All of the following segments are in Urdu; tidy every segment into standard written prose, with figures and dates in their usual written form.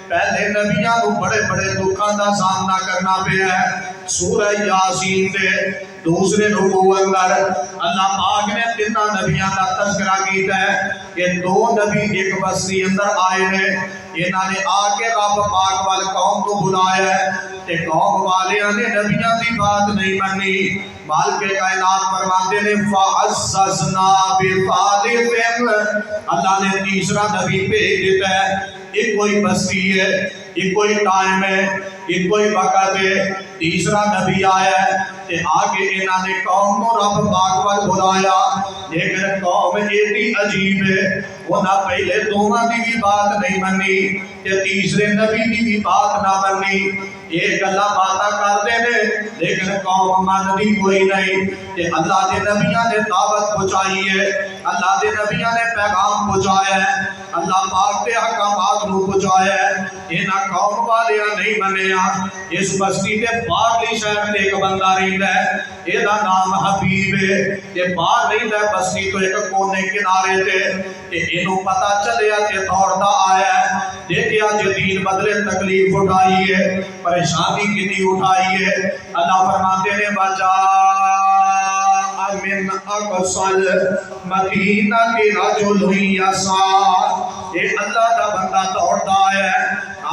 پہلے نبیاں کو بڑے بڑے دکھاں دا سامنا کرنا پیا ہے۔ سورہ یاسین دے دوسرے رکوع اندر اللہ پاک نے تیناں نبیاں دا تذکرہ کیتا ہے کہ دو نبی ایک بستی اندر آئے نے، انہاں نے آ کے رب پاک وال قوم کو بلایا ہے تے قوم والیاں نے نبیاں دی بات نہیں منی، مالک کائنات فرماتے نے فَعَزَّزْنَا بِثَالِثٍ، اللہ نے تیسرا نبی بھیج دیتا ہے۔ ایک کوئی بستی ہے، ایک کوئی ٹائم ہے، ایک کوئی وقت ہے، تیسرا نبی آیا ہے تے آگے انہاں نے قوم کو رب پاک وال بلایا، لیکن قوم ایڈی عجیب ہے، انہاں پہلے دوواں دی بھی بات نہیں منی تے تیسرے نبی دی بھی بات نہ منی، ایک اللہ باتاں کر دے نے لیکن قوم مانتی کوئی نہیں کہ اللہ دے نبیاں نے دعوت پہنچائی ہے، اللہ دے نبیاں نے پیغام پہنچایا ہے، اللہ پاک دے احکامات نو پہنچایا ہے، انہاں قوم والیاں نہیں منیا۔ اس بستی دے باہرلی شہر تے ایک بندہ رہندا ہے، اے دا نام حبیب ہے، تے باہر رہندا ہے بستی تو ایک کونے کنارے تے اینوں پتہ چلیا تے دوڑدا آیا ہے، دیکھیا جے دین بدلے تکلیف اٹھائی ہے، پریشانی کتنی اٹھائی ہے۔ اللہ فرماتے نے بچا من اقصل مدینہ کی رجل یسعی، اے اللہ دا بندہ دوڑدا آیا ہے،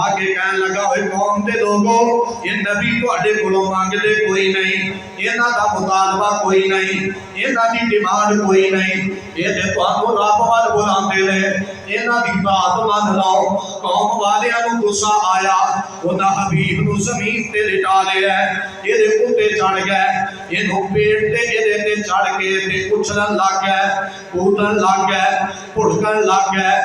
آگے کہنے لگا ہوئے قوم دے لوگوں، یہ نبی تو اڈے کلوں مانگدے کوئی نہیں، انہاں دا مطالبہ کوئی نہیں، انہاں دی ڈیمانڈ کوئی نہیں، یہ دے تو آنکو رب وال بلاندے رہے، انہاں دی بات مان لاؤ۔ قوم والیاں نو غصہ آیا، انہاں حبیب نو زمین تے لٹا لیا ہے، یہ دے اتے چڑھ گئے، انہوں پیٹ تے یہ دے چڑھ کے تے اچھلن لگ گئے، کودن لگ گئے، پھڑکن لگ گئے۔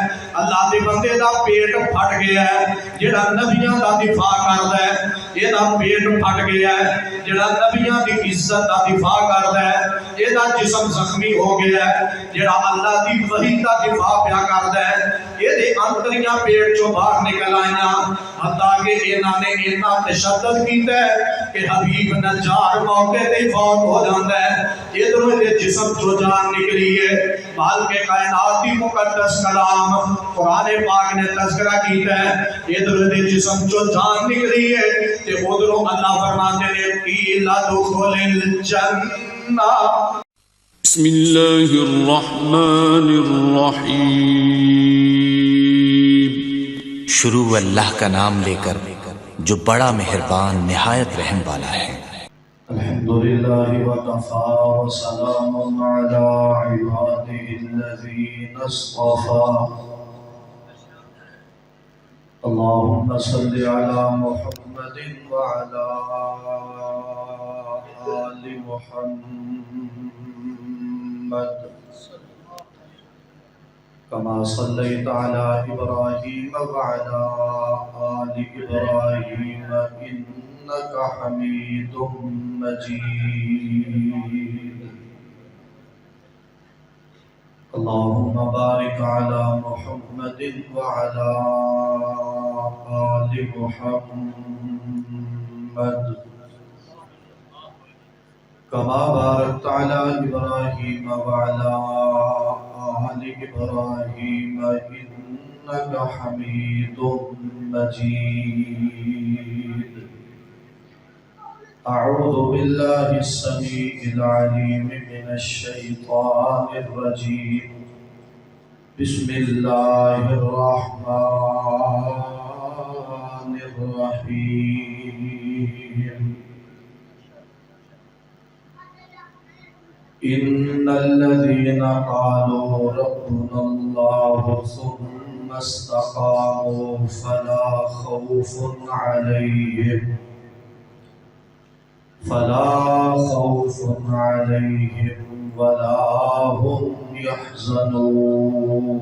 اللہ دے بندے دا پیٹ پھٹ گیا ہے، جڑا نبیاں دا دفاع کردا ہے، یہ دا پیٹ پھٹ گیا ہے، جڑا نبیاں دی عزت دا دفاع کردا ہے، یہ دا جسم زخمی ہو گیا ہے، جڑا اللہ دی وحی دا دفاع پیا کردا ہے، یہ دے انتریاں پیٹ چوں باہر نکل آئیاں، حتیٰ کہ انہاں نے اتنا تشدد کیتا ہے کہ حبیب نجار موقع تے فوت ہو جاندا ہے، ادھروں دے جسم چوں جان نکلی ہے۔ بلکہ کائنات دی مقدس کلام قرآن پاک نے تذکرہ کیتا ہے، ادھروں دے جسم چوں جان نکلی ہے تے ادھروں اللہ فرماتے نے قیل ادخل الجنہ۔ بسم اللہ الرحمن الرحیم، شروع اللہ کا نام لے کر جو بڑا مہربان نہایت رحم والا ہے۔ الحمدللہ وکفا وسلام علی عباده الذین اصطفى، اللہم صل علی محمد وعلی آل محمد كما صليت على إبراهيم وعلى آل إبراهيم إنك حميد مجيد، اللهم بارك على محمد وعلى آل محمد كما باركت على إبراهيم وعلى آل إبراهيم إنك حميد مجيد۔ أعوذ بالله السميع العليم من الشيطان الرجيم، بسم الله الرحمن الرحيم۔ إن الذين قالوا ربنا الله ثم استقاموا فلا خوف عليهم ولا هم يحزنون۔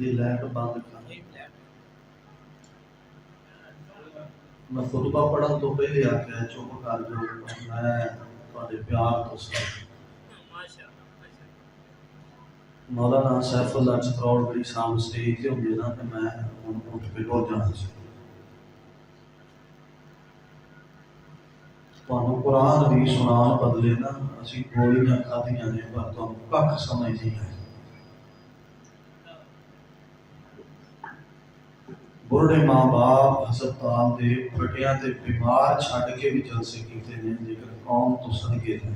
لائٹ بند کر، میں خطبہ پڑھن تو پہلے آخیا چپ کر جو میں تھوڑے پیار تو سر مولانا سیف اللہ چتروڑ بڑی صاحب اسٹیج سے ہوندے نا تے میں اٹھ کے ٹر جانا سی تانوں قرآن بھی سنان بدلے نا اسی گولیاں کھادیاں نے پر تانوں کھ سمجھ نہیں آئی بڑے ماں باپ ہسپتال دے پھٹیاں تے بیمار چھڈ کے بھی جلسے کیتے نے لیکن قوم تو صدقے ہیں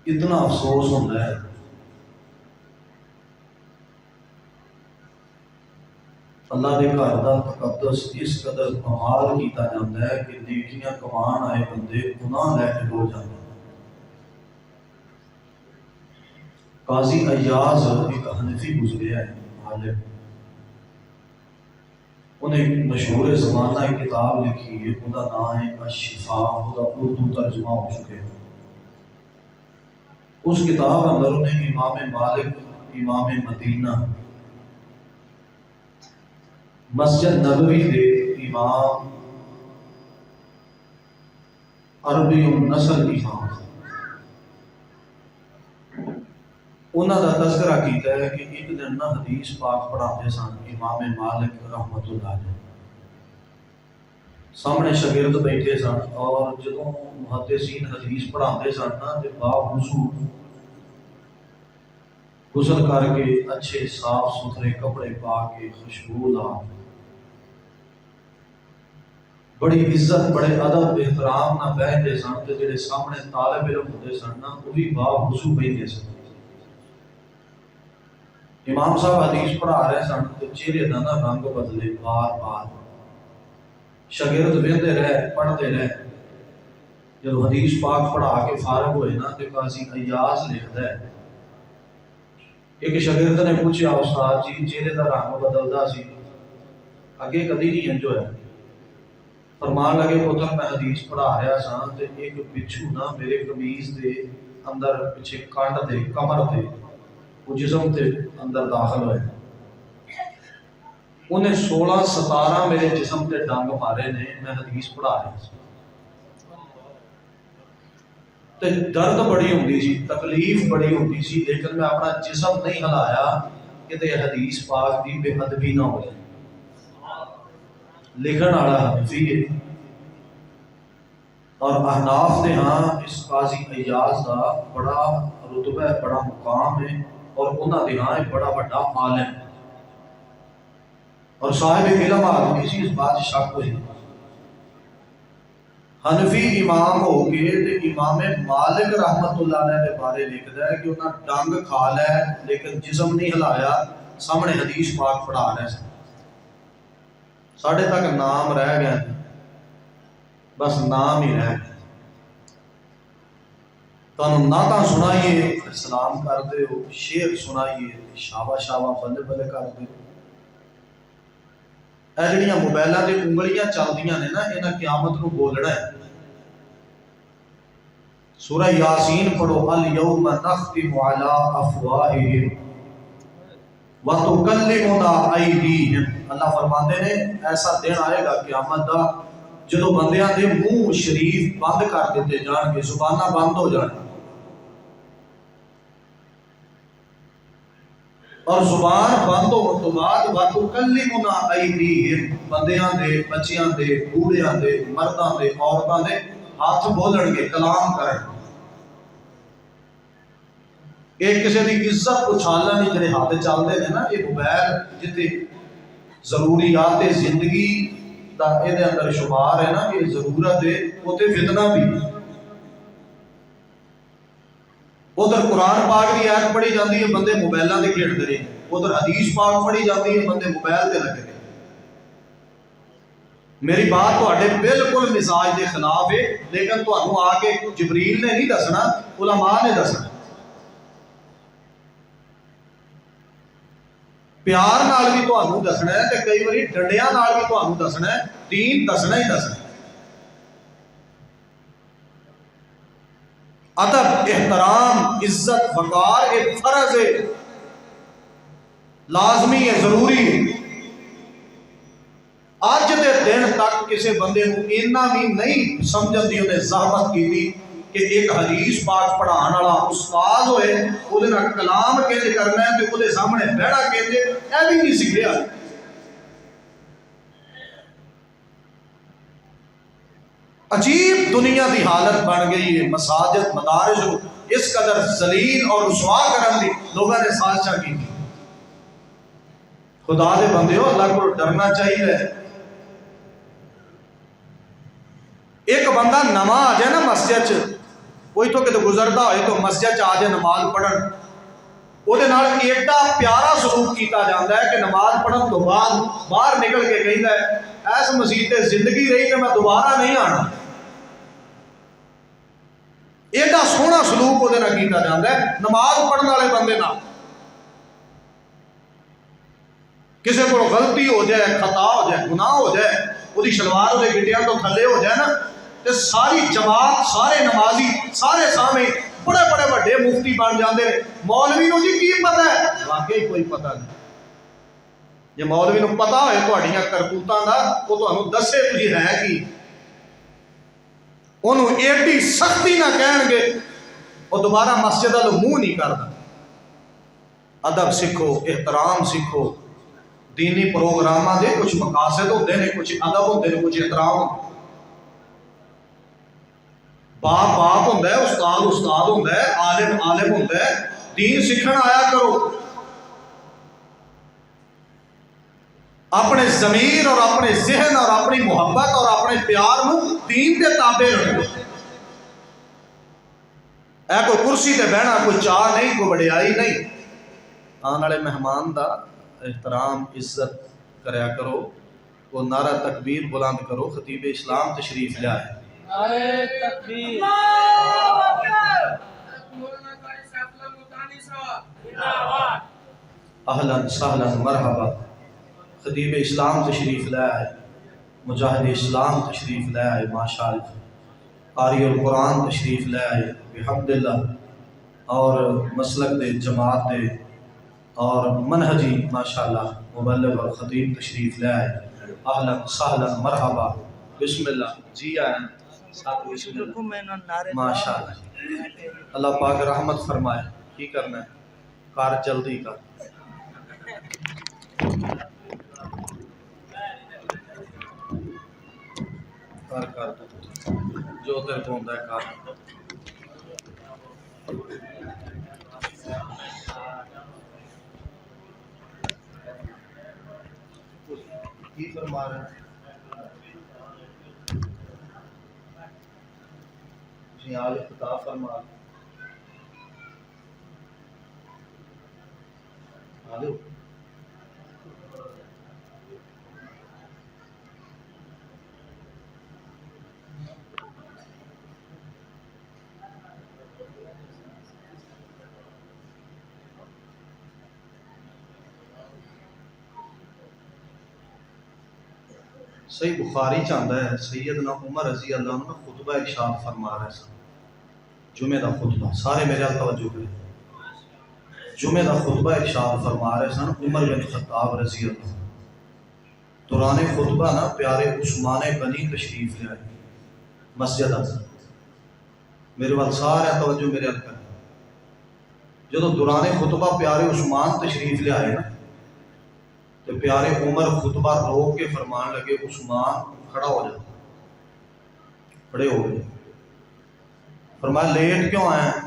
اتنا افسوس ہوتا ہے اللہ دے گھر دا تقدس اس قدر بحال کیتا جاتا ہے کہ نیکیاں کمان آئے بندے گناہ لے کے ہو جاتے ہیں قاضی ایاز ایک حنفی گزریا ہے عالم انہیں ایک مشہور زمانہ ایک کتاب لکھی ہے اس کا نام ہے الشفاء اس کا اردو ترجمہ ہو چکے ہیں اس کتاب اندر انہیں امام مالک امام مدینہ مسجد نبوی دے امام عربی النسل امام انہوں کا تذکرہ کیتا ہے کہ ایک دن نہ حدیث پاک پڑھاتے سن امام مالک رحمت اللہ علیہ سامنے شاگرد بیٹھے سن اور جدوں محدثین حدیث پڑھاتے سن نا تے باوضو غسل کر کے اچھے صاف ستھرے کپڑے پا کے خوشبو لا بڑی عزت بڑے ادب احترام نہ بیٹھتے سن تے جڑے سامنے طالب علم ہوتے سن نا وہ بھی باوضو بیٹھے سن امام صاحب حدیث پڑھا رہے سن تو چہرے دا نا رنگ بدلے بار بار شاگرد ویندے رہے پڑھتے رہے جب حدیث پاک پڑھا کے فارغ ہوئے نا تو قاضی ایاز لکھتا ہے ایک شاگرد نے پوچھا استاد جی چہرے دا رنگ بدلدا سی اگے کدی نہیں انجو ہے فرمان لگے پتر میں حدیث پڑھا رہا سا تے ایک بچھو نا میرے قمیض دے اندر پیچھے کانڈ دے کمر دے وہ جسم تے اندر داخل ہوئے انہیں 16-17 میرے جسم تے ڈنگ مارے نے میں حدیث پڑھا رہا سا تے درد بڑی ہوندی سی تکلیف بڑی ہوندی سی لیکن میں اپنا جسم نہیں ہلایا کہ تے حدیث پاک دی بے ادبی نہ ہو جائے لکھن والا حنفی ہے اور احناف دے ہاں اس قاضی ایاز دا بڑا رتبہ ہے بڑا مقام ہے اور انہاں دے ہاں بڑا بڑا عالم اور صاحب علم آدمی سی اس بات شک ہوئی حنفی امام ہو کے تے امام مالک رحمت اللہ علیہ کے بارے لکھدا ہے کہ انہاں ڈنگ کھا لیا لیکن جسم نہیں ہلایا سامنے حدیث پاک پڑھا رہے ہیں ساڑھے تک نام رہ گئے بس نام ہی رہ گئے تانوں نعتاں سنائیے سلام کر دے ہو شعر سنائیے شابہ شابہ بلے بلے کر دے اے جڑیاں موبائلاں تے انگلیاں چلدیاں نے نا انہاں قیامت نو بولنا ہے سورہ یاسین پڑھو الیوم نختم علی افواہہم وتکلمنا ایدیہم اللہ فرماندے نے ایسا دن آئے گا قیامت دا جدو بندیاں دے منہ شریف بند کر دیتے جان کے زبانہ بند ہو جان اور زبان بند ہو تو بعد وَتُكَلِّمُنَا أَيْدِيهِمْ بندیاں دے بچیاں دے بوڑھیاں دے مرداں دے عورتاں دے ہاتھ بولن گے کلام کرن ایک کسی دی عزت اچھالن نہیں جڑے ہاتھ چلدے نے نا یہ موبائل جتے ضروریات زندگی دا اے دے اندر شمار ہے نا یہ ضرورت ہے وہ تے فتنہ بھی ادھر قرآن پاک کی آیت پڑھی جاتی ہے بندے موبائلاں تے کھیڈدے رہے ادھر حدیث پاک پڑھی جاتی ہے بندے موبائل تے لگے رہے میری بات تواڈے بالکل مزاج دے خلاف ہے لیکن تانوں آ کے جبریل نے نہیں دسنا علماء نے دسنا پیار نال بھی تانوں دسنا ہے تے کئی باری ڈنڈیاں نال بھی تانوں دسنا ہے دین دسنا ہی دسنا ادب، احترام، عزت، وقار ایک فرض ہے، لازمی ہے، ضروری ہے۔ اج دے دن تک کسی بندے کو اینا بھی نہیں سمجھن دی انہیں زحمت کی تھی کہ ایک حدیث پاک پڑھان والا استاد ہوئے وہ کلام کیسے کرنا ہے تو وہ سامنے بہڑا کیسے، یہ بھی نہیں سکھیا۔ عجیب دنیا دی حالت بن گئی ہے، مساجد مدارس اس قدر ذلیل اور رسوا کرن دی لوگوں نے سازشاں کی تھی۔ خدا دے بندے ہو، اللہ کو ڈرنا چاہیے۔ ایک بندہ نماز آ جائے نا مسجد چ، کوئی تو کتے گزرتا ہوئے تو مسجد چ آ جائے نماز پڑھن، وہ ایڈا پیارا سلوک کیتا جاتا ہے کہ نماز پڑھن تو بعد باہر نکل کے کہتا ہے ایس مسجد تے زندگی رہی کہ میں دوبارہ نہیں آنا۔ ایڈا سونا سلوک وہ کیتا جاتا ہے نماز پڑھنے والے بندے نال۔ کسی کو غلطی ہو جائے، خطا ہو جائے، گناہ ہو جائے، وہ شلوار وہ گٹیاں تو تھلے ہو جائے نا، تو ساری جماعت، سارے نمازی، سارے سامنے بڑے بڑے بڑے مفتی بن جاندے ہیں۔ مولوی نو جی کی پتہ ہے؟ واقعی کوئی پتہ نہیں۔ جی مولوی نو پتہ ہوئے تہاڈیاں کرتوتاں دا، وہ تانوں دسے تسی ہے کی، انہوں ایڈی سختی نہ کہن گے وہ دوبارہ مسجد والوں منہ نہیں کرتا۔ ادب سیکھو، احترام سیکھو۔ دینی پروگراماں دے کچھ مقاصد ہوتے ہیں، کچھ ادب ہوتے ہیں، کچھ احترام ہوتے ہیں۔ باپ باپ ہوتا ہے، استاد استاد ہوتا ہے، عالم عالم ہوتا ہے۔ دین سیکھن آیا کرو، اپنے ضمیر اور اپنے ذہن اور اپنی محبت اور اپنے پیار نو دین دے تابع رکھو۔ اے کوئی کرسی تے بہنا کوئی چاہ نہیں، کوئی وڈیائی نہیں۔ آنے والے مہمان دا احترام عزت کریا کرو۔ وہ نعرہ تکبیر بلند کرو۔ خطیب اسلام تشریف لائے۔ نعرہ تکبیر، اہلاً سہلاً مرحبا۔ خطیب اسلام تشریف لائے، مجاہد اسلام تشریف لائے، ماشاءاللہ قاری القرآن تشریف لائے بحمداللہ، اور مسلک دے جماعت دے اور منہجی ماشاءاللہ مبلغ اور خطیب تشریف لائے۔ اہلاً سہلاً مرحبا، بسم اللہ، جی آئیں ساتھ بسم اللہ، ماشاءاللہ۔ اللہ پاک رحمت فرمائے۔ کی کرنا ہے؟ کار جلدی کا کار جو تیرے کو ہوتا ہے کار۔ کی فرما رہے ہیں جی؟ آل خطاب فرما رہے ہیں۔ آلو صحیح بخاری چاہتا ہے سیدنا عمر رضی اللہ عنہ خطبہ ارشاد فرما رہے ہیں۔ جمعہ دا خطبہ، سارے میرے حال توجہ کریں۔ جمعہ دا خطبہ ارشاد فرما رہے سن عمر بن خطاب رضی اللہ عنہ۔ دوران خطبہ نا پیارے عثمان غنی تشریف لے آئے مسجد اندر۔ میرے وال سارے توجہ میرے حال کریں۔ جدو دوران خطبہ پیارے عثمان تشریف لے آئے نا، تو پیارے عمر خطبہ روک کے فرمان لگے عثمان کھڑا ہو جا۔ کھڑے ہو گئے، فرمایا لیٹ کیوں آئے ہیں؟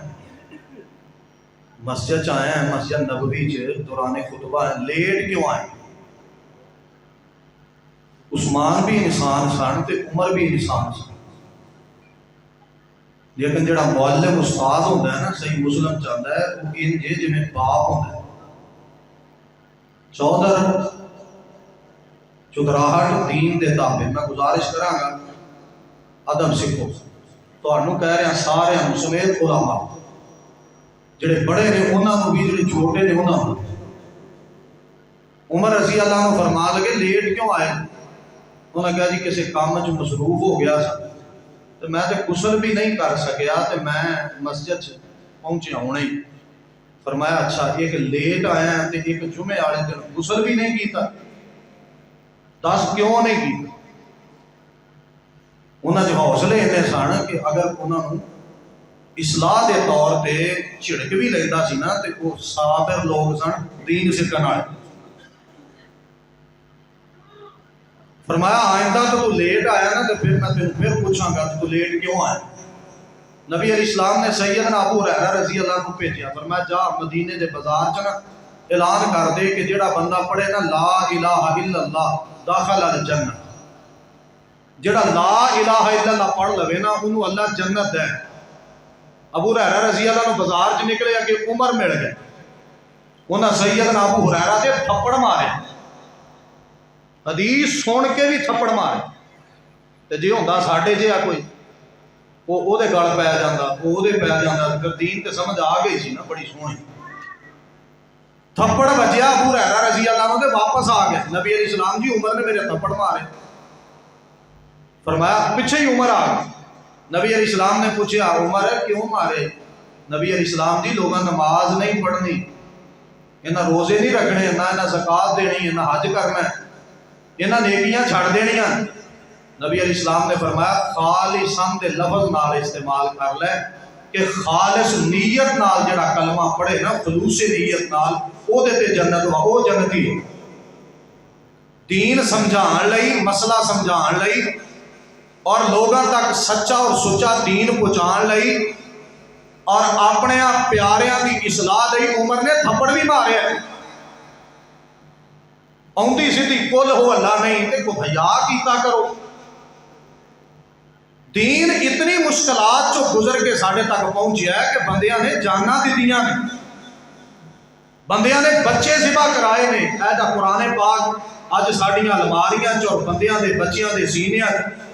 مسجد آئے ہیں، مسجد نبوی دوران خطبہ ہے، لیٹ کیوں آئے؟ عثمان بھی انسان سن تے عمر بھی انسان سن، لیکن جڑا معلم استاد ہوتا ہے نا، صحیح مسلم چاہتا ہے وہ انجے جی میں باپ ہوتا ہے۔ چودھر چکراہٹ دین دے تابع۔ میں گزارش کراں گا ادب سکھو۔ تانوں کہہ رہے ہیں سارے سمیت علماء جڑے بڑے نے انہاں نوں بھی، جڑے چھوٹے نے انہاں نوں۔ عمر رضی اللہ عنہ فرمان لگے لیٹ کیوں آئے؟ انہوں نے کہا جی کسی کام وچ مصروف ہو گیا سا تو میں تے غسل بھی نہیں کر سکیا تے میں مسجد پہنچیا ہونے ہی. فرمایا اچھا ایک لیٹ آیا تے ایک جمعے والے دن غسل بھی نہیں کیتا, دس کیوں نہیں کیتا؟ انہاں جو حوصلے اتنے سن کہ اگر انہاں نوں اصلاح دے طور تے جھڑک بھی لیندا سی نا تے وہ صابر لوگ سن دین سکھن والے. فرمایا آئندہ تو لیٹ آیا نا تو پھر میں تینوں پھر پوچھاں گا تو لیٹ کیوں آیا. نبی علیہ السلام نے سیدنا ابو ہریرہ رضی اللہ عنہ بھیجیا, فرمایا جا مدینے دے بازار چ نا اعلان کر دے کہ جڑا بندہ پڑھے نا لا الہ الا اللہ داخل الجنہ, جڑا لا الہ الا اللہ پڑھ لوے نا انہوں اللہ جنت دے. ابو ہریرہ رضی اللہ عنہ بازار چ نکلے کہ عمر مل گئے, انہاں سیدنا ابو ہریرہ دے تھپڑ مارے, حدیث سن کے بھی تھپڑ مارے. تے جے ہوندا ساڈے جہا کوئی وہ دے گل پی جاندا, وہ دے پی جاندا, پھر دین تے سمجھ آ گئی سی نا بڑی سونی. تھپڑ بجیا ابو ہریرہ رضی اللہ عنہ تے واپس آ گئے. نبی علیہ السلام جی عمر نے میرے تھپڑ مارے. فرمایا پیچھے ہی عمر آ گئی. نبی علیہ السلام نے پوچھا عمر کیوں مارے؟ نبی علیہ السلام جی لوگاں نماز نہیں پڑھنی, انہاں روزے نہیں رکھنے, نہ انہاں زکات دینی, نہ حج کرنا, انہاں نیکیاں چھڑ دینیاں. نبی علیہ السلام نے فرمایا خالصاً دے لفظ نال استعمال کر لے کہ خالص نیت نال جڑا کلمہ پڑھے نا خلوص نیت نال او دے تے جنت وا او جنتی ہے. دین سمجھان لئی, مسئلہ سمجھان لئی اور لوگاں تک سچا اور سچا دین پہنچان لئی اور اپنے پیاریاں دی اصلاح لئی عمر نے تھپڑ بھی مارے ہیں. اوندی سیدھی کل ہو اللہ نہیں تے کو حیا کیتا کرو. دین اتنی مشکلات جو گزر کے ساڑھے تک پہنچیا ہے کہ بندیاں نے جانا دیتیاں نے, بندیاں نے بچے ذبح کرائے نے. اے دا قرآن پاک اج ساڑیاں الماریاں چ اور بندیاں دے بچیاں دے سینیاں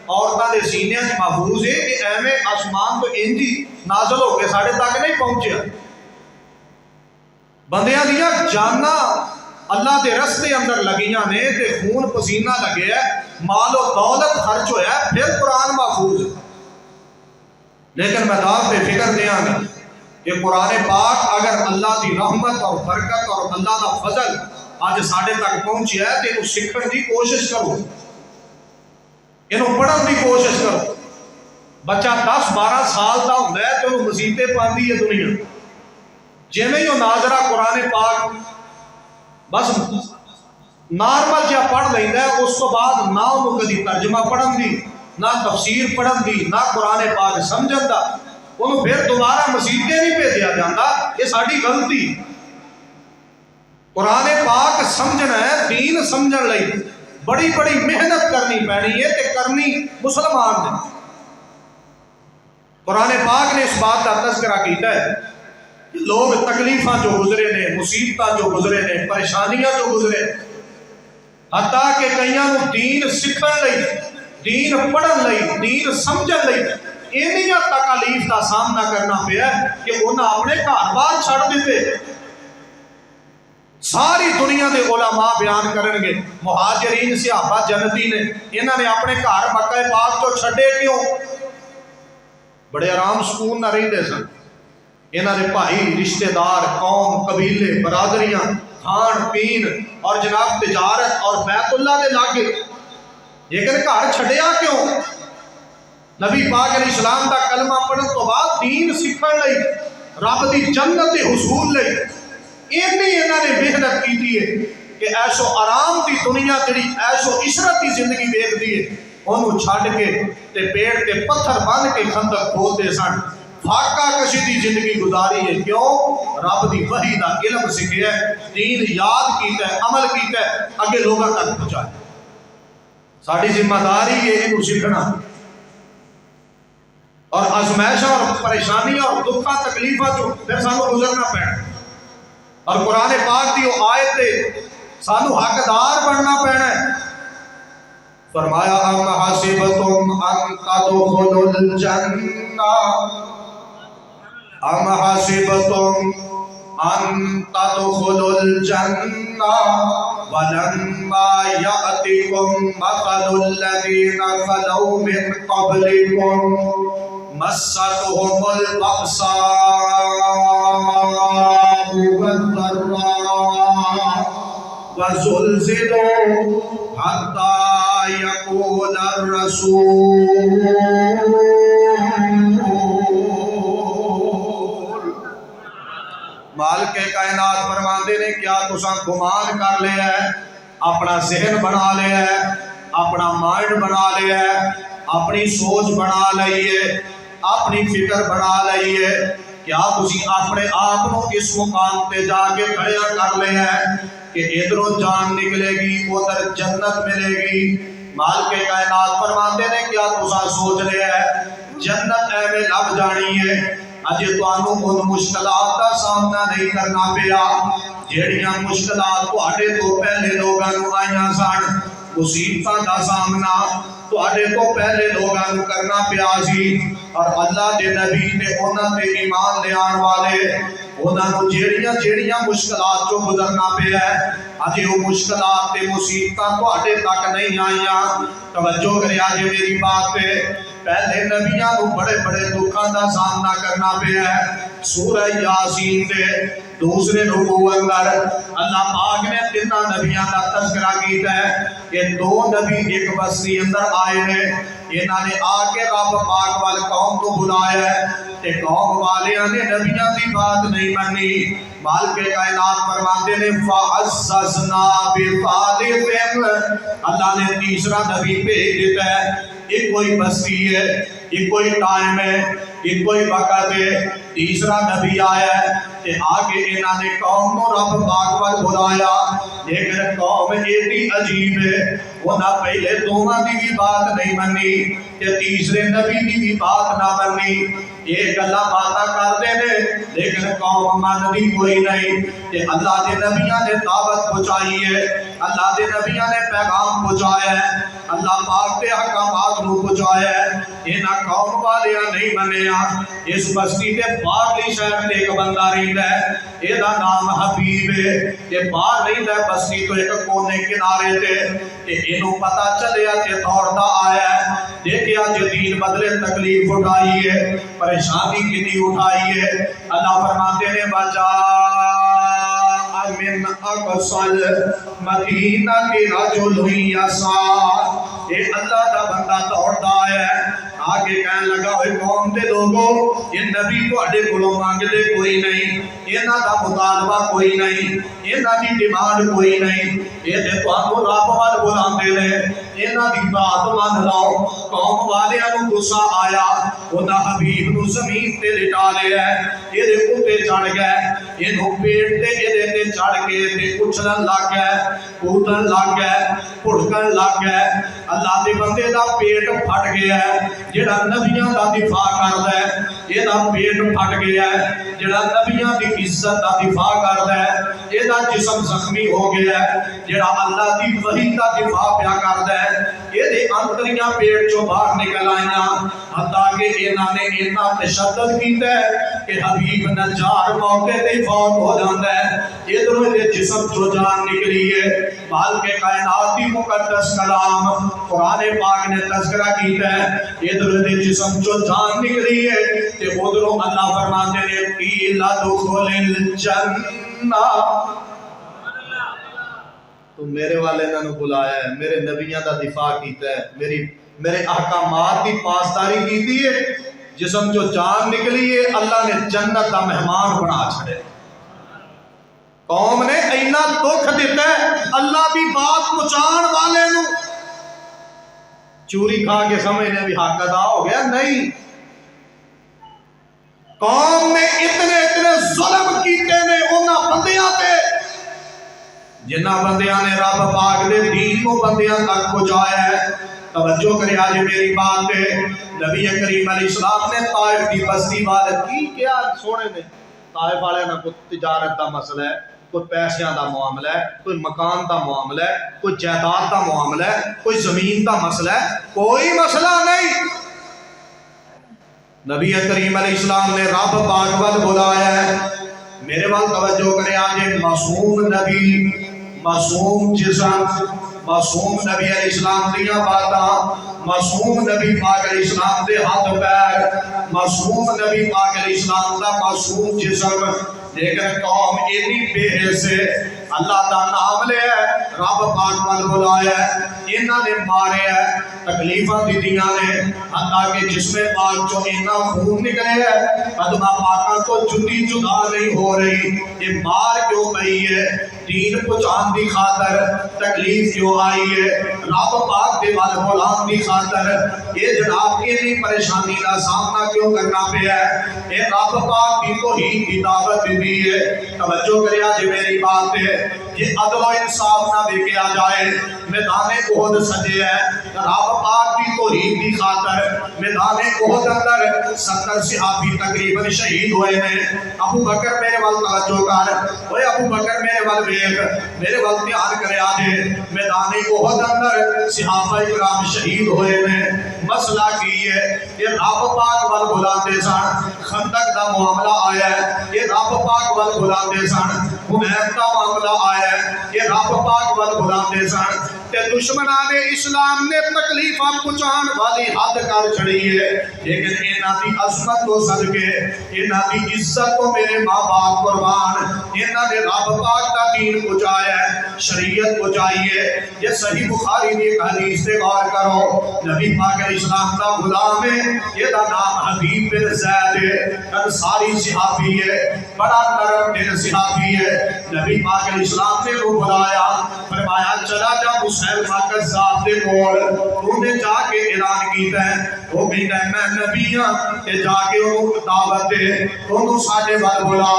عورتاں دے سینیاں چ محفوظ ہے کہ ایویں آسمان تو انجی نازل ہو کے ساڑھے تک نہیں پہنچیا. بندیاں دیاں جانا اللہ دے رستے اندر لگیاں نے تے خون پسینہ لگے ہے, مال و دولت خرچ ہویا ہے, پھر قرآن محفوظ ہے. لیکن میں دعوت پہ فکر دیاں گا کہ قرآن پاک اگر اللہ دی رحمت اور برکت اور اللہ دا فضل آج ساڑھے تک پہنچی ہے تو انہوں سکھن دی کوشش کرو, انہوں پڑھن دی کوشش کرو. بچہ 10-12 سال دا ہوتا ہے تو انہوں مسیطے پاندی ہے دنیا, جے میں یہ ناظرہ قرآن پاک بس نارمل جہاں پڑھ لینا ہے, اس کو بعد نہ انہوں کدی ترجمہ پڑھن دی, نہ تفسیر پڑھن دی, نہ قرآن پاک سمجھن دا, انہوں پھر دوبارہ مسیطے نہیں بھیجیا جاتا. یہ ساڑھی غلطی. قرآن پاک سمجھنا ہے, دین سمجھن لئی بڑی بڑی محنت کرنی پینی ہے تے کرنی مسلمان نے. قرآن پاک نے اس بات کا تذکرہ کیتا ہے کہ لوگ تکلیفاں جو گزرے نے, مصیبتاں جو گزرے نے, پریشانیاں جو گزرے, حتیٰ کہ کئیاں نو دین سکھن لئی, دین پڑھن لئی, دین سمجھن لئی انہیاں تکالیف کا سامنا کرنا پیا کہ انہاں اپنے گھر بار چھڑ دیتے. ساری دنیا دے علماء بیان کرن گے مہاجرین صحابہ جنتی نے, انہاں نے اپنے گھر مکہ پاک تو چھڑے کیوں؟ بڑے آرام سکون نہ رہندے سن. انہاں نے بھائی, رشتہ دار, قوم, قبیلے, برادریاں, کھان پین اور جناب تجارت اور بیت اللہ دے لاگے, لیکن گھر چھڑیا کیوں؟ نبی پاک علیہ السلام دا کلمہ پڑھن تو بعد دین سکھن لئی, رب دی جنت دے حصول لئی اتنی انہاں نے محنت کیتی ہے کہ عیش و آرام دی دنیا جڑی عیش و عشرت دی زندگی دیکھدی ہے انہوں چھڈ کے تے پیڑ تے پتھر باندھ کے خندق کھودے سن, فاقہ کشی دی زندگی گزاری ہے. کیوں؟ رب دی وحی دا علم سکھیا ہے, دین یاد کیتا ہے, عمل کیتا ہے, اگے لوگاں تک پہنچایا. ساڈی ذمہ داری ہے انہوں سیکھنا اور آزمائشاں اور پریشانیاں اور دکھاں تکلیفاں جو پھر سانو گزرنا پینا. اور قرآن پاک دی وہ آیت تے سانو حقدار بننا پینا ہے. فرمایا ام حسبتم ان تدخلوا الجنہ, ام حسبتم ان تدخلوا الجنہ وَلَمَّا يَأْتِكُمْ مَثَلُ الَّذِينَ خَلَوْا مِنْ قَبْلِكُمْ مَسَّتْهُمُ الْبَأْسَاءُ وَالضَّرَّاءُ وَزُلْزِلُوا حَتَّى يَقُولَ الرَّسُولُ مالک کائنات فرماندے نے کیا تساں گمان کر لیا ہے، اپنا ذہن بنا لیا ہے، اپنا مائنڈ بنا لیا ہے، اپنی سوچ بنا لئی ہے، اپنی فکر بنا لئی ہے، کیا تسی اپنے آپ کو اس مقام تے جا کے کھڑیا کر لیا ہے کہ ادھروں جان نکلے گی ادھر جنت ملے گی؟ مالک کائنات فرماندے نے کیا تساں سوچ لیا ہے جنت ایویں لب جانی ہے؟ اجے تانوں ان مشکلات کا سامنا نہیں کرنا پیا جہڑیاں مشکلات تواڈے تو پہلے لوگاں نوں آئیاں سن، مصیبتاں دا سامنا تواڈے تو پہلے لوگاں نوں کرنا پیا سی، اور اللہ دے نبی تے انہاں تے ایمان لے آن والے انہاں نوں جہڑیاں مشکلات چوں گزرنا پیا ہے اجے وہ مشکلات تے مصیبتاں تواڈے تک نہیں آئیاں۔ توجہ کریا جے میری بات پہ، پہلے نبیاں کو بڑے بڑے دکھاں دا سامنا کرنا پیا ہے۔ سورہ یاسین دے دوسرے رکوع اندر اللہ پاک نے تیناں نبیاں دا تذکرہ کیتا ہے کہ دو نبی ایک بستی اندر آئے نے، انہاں نے آ کے رب پاک وال قوم کو بلایا ہے تے قوم والیاں نے نبیاں دی بات نہیں منی۔ مالک کائنات فرماتے نے فَعَزَّزْنَا بِثَالِثٍ، اللہ نے تیسرا نبی بھیج دیتا ہے۔ ایک کوئی بستی ہے، ایک کوئی ٹائم ہے، ایک کوئی وقت ہے، تیسرا نبی آیا ہے کہ آگے انہاں نے قوم کو رب پاک وال بلایا، لیکن قوم ایڈی عجیب ہے، انہاں پہلے دوواں دی بھی بات نہیں منی تے تیسرے نبی دی بھی بات نہ منی۔ ایک اللہ باتاں کرتے نے لیکن قوم مانتی کوئی نہیں کہ اللہ دے نبیاں نے دعوت پہنچائی ہے، اللہ دے نبیاں نے پیغام پہنچایا ہے، اللہ پاک دے احکامات نو پہنچایا ہے، انہاں قوم والیاں نہیں منیا۔ اس بستی تے باہرلی شہر تے ایک بندہ رہندا ہے، اے دا نام حبیب ہے، تے باہر رہندا ہے بستی تو ایک کونے کنارے تے اینوں پتہ چلیا تے دوڑدا آیا ہے، دیکھیا جدید بدلے تکلیف اٹھائی ہے، پریشانی کتنی اٹھائی ہے۔ اللہ فرماتے نے وَجَاءَ مِنْ أَقْصَى الْمَدِينَةِ رَجُلٌ يَسْعَىٰ، اے اللہ دا بندہ دوڑدا آیا ہے، آگے کہنے لگا اوے قوم دے لوگوں، یہ نبی تواڈے کولوں مانگدے کوئی نہیں، انہاں دا مطالبہ کوئی نہیں، انہاں دی ڈیمانڈ کوئی نہیں، یہ تے تانوں رب وال بلاندے نے، انہاں دی بات مان لو۔ قوم والیاں نوں غصہ آیا، انہاں حبیب نوں زمین تے لٹا لیا ہے، ایدے اوتے چڑھ گئے، اینوں پیٹ تے ایدے تے چڑھ کے تے اچھلن لگ گئے، کودن لگ گئے، پھڑکن لگ گئے۔ اللہ دے بندے دا پیٹ پھٹ گیا ہے جڑا نبیاں دا دفاع کردا ہے، ایدا پیٹ پھٹ گیا ہے جڑا نبیاں دی عزت دا دفاع کردا ہے، ایدا جسم زخمی ہو گیا ہے جڑا اللہ دی وحی دا دفاع پیا کردا ہے، ایدے انتریاں پیٹ چوں باہر نکل آئیاں، حتیٰ کہ انہاں نے اتنا تشدد کیتا ہے کہ حبیب نجار موقع تے فوت ہو جاندا ہے، ادھروں دے جسم چوں جان نکلی ہے۔ مالک کائنات دی مقدس کلام قرآن پاک نے تذکرہ کیتا ہے، ادھروں دے جسم چوں جان نکلی ہے تے ادھروں اللہ فرماتے نے قیل ادخل الجنہ، تو میرے والے انہوں بلایا ہے، میرے نبیوں دا دفاع کیتا ہے، میرے احکامات کی پاسداری کیتی ہے، جسم جو جان نکلی ہے اللہ نے جنت دا مہمان بنا چھڑے۔ قوم نے اینا دکھ دیتا ہے اللہ دی بات پہنچان والے نو، چوری کھا کے سمجھنے بھی حق ادا ہو گیا نہیں۔ قوم نے اتنے ظلم کیتے نے انہاں بندیاں تے، جنہ بندیاں نے رب پاک دے دین کو بندیاں تک پہنچایا ہے۔ توجہ کرے آج میری بات پہ، نبی کریم علیہ السلام نے طائف دی بستی والے کی کیا سونے نے، طائف والے نہ کوئی تجارت دا مسئلہ ہے، کوئی پیسیاں دا معاملہ ہے، کوئی مکان دا معاملہ ہے، کوئی جائیداد دا معاملہ ہے، کوئی زمین دا مسئلہ ہے، کوئی مسئلہ نہیں۔ نبی کریم علیہ السلام نے رب پاک وال بلایا ہے، میرے وال توجہ کرے آج معصوم نبی معصوم جسم، معصوم نبی علیہ السلام دیاں باتاں، معصوم نبی پاک علیہ السلام دے ہاتھ پیر، معصوم نبی پاک علیہ السلام دا معصوم جسم، لیکن قوم اتنی بے حس ہے، اللہ دا نام لے ہے، رب پاک وال بلایا ہے، انہاں نے مارے ہے، تکلیفاں دیتیاں نے، حتیٰ کہ جسم پاک جو انہاں خون نکلے ہے، قدمہ پاکاں تو جدی جدا نہیں ہو رہی، یہ مار کیوں پئی ہے، دین پہنچان دی خاطر تکلیف کیوں آئی ہے، رب پاک دے وال بلان دی خاطر یہ جناب اتنی پریشانی کا سامنا کیوں کرنا پیا ہے، یہ رب پاک کی توحید کی دعوت دی ہے۔ توجہ کریا جی میری بات ہے، یہ عدل و انصاف نہ دیکھا جائے، میدان احد سجے ہے، رب پاک کی توحید کی خاطر میدان احد اندر 70 صحابی تقریباً شہید ہوئے ہیں۔ ابو بکر میرے وال توجہ کر، اوے ابو بکر میرے وال ویکھ، میرے وال دھیان کریا جے، میدان احد اندر صحابہ کرام شہید ہوئے ہیں۔ مسئلہ کی ہے، یہ رب پاک وال بلاندے سن، خندق دا معاملہ آیا ہے، یہ رب پاک وال بلاندے سن، حنین دا معاملہ آیا ہے، یہ رب پاک وال بلاندے سن، تے دشمنان اسلام نے تکلیفاں پہنچان والی حد کر چھڑی ہے، لیکن انہاں دی عظمت تو صدقے، انہاں دی عزت تو میرے ماں باپ قربان، انہاں نے رب پاک دا دین پہنچایا ہے، شریعت پہنچائی ہے۔ یہ صحیح بخاری دی ایک حدیث سے غور کرو، نبی پاک علیہ السلام دا غلام ہے، یہ دا نام حبیب بن زید ہے، انصاری صحابی ہے، بڑا نرم دل صحابی ہے۔ نبی پاک علیہ السلام نے وہ بلایا، فرمایا چلا جا مسلمہ قذاب دے کول، تو نے جا کے اعلان کیتا ہے، وہ کہتا ہے میں نبی ہاں، تے جا کے انہوں دعوت دے، انہوں ساڈے وال بلا،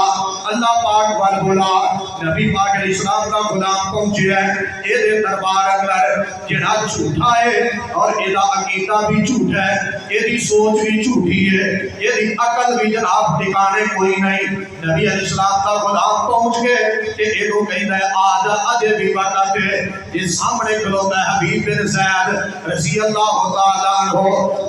اللہ پاک وال بلا۔ نبی پاک علیہ السلام کا غلام پہنچے ہے، اے دے دربار اندر جڑا جھوٹا ہے اور ایدہ عقیدہ بھی جھوٹا ہے، ایدی سوچ بھی جھوٹی ہے، ایدی عقل بھی جناب ٹھکانے کوئی نہیں۔ نبی علیہ السلام کا غلام پہنچ گئے کہ ایدو کہتا ہے آجا اجے بھی وقت ہے، اس سامنے کھلوتا ہے حبیب بن زید رضی اللہ تعالیٰ عنہ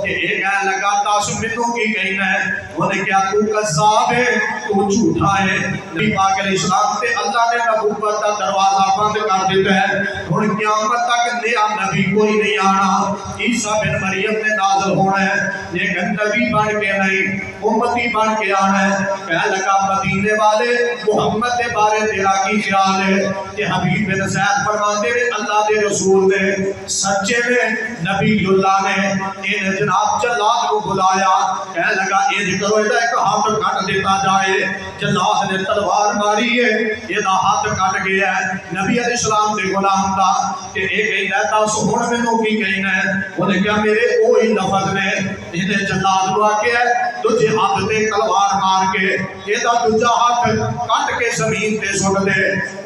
کہ ایک ہے لگا تاسو منوں کی کہنا ہے، انہیں کیا تو قذاب ہے، تو جھوٹا ہے۔ نبی پاک علیہ السلام تے اللہ نے نبوت کا دروازہ بند کر دیتا ہے، ہن قیامت تک نیا نبی کوئی نہیں آنا، عیسیٰ بن مریم نے نازل ہونا ہے، لیکن نبی بن کے نہیں، امتی بن کے آنا ہے۔ کہنے لگا مدینے والے محمد کے بارے تیرا کی خیال ہے کہ حبیب بن زید فرماتے ہیں اللہ دے رسول نے سچے نے نبی اللہ نے ان جناب جلاد کو بلایا، کہنے لگا یہ کرو یہ ایک ہاتھ کٹ دیتا جائے، جلاد نے تلوار ماری ہے، یہ ہاتھ کٹ گیا ہے۔ نبی علیہ السلام دے غلام تھا کہ ایک ہی رہتا سہون میں نو کی کہنا ہے، انہیں کیا میرے اوہی لفظ نے انہیں جلاد لوا کے ہے تجھے ہاتھ دے تلوار مار کے یہ دا دجا ہاتھ کٹ کے زمین تے سٹ دے،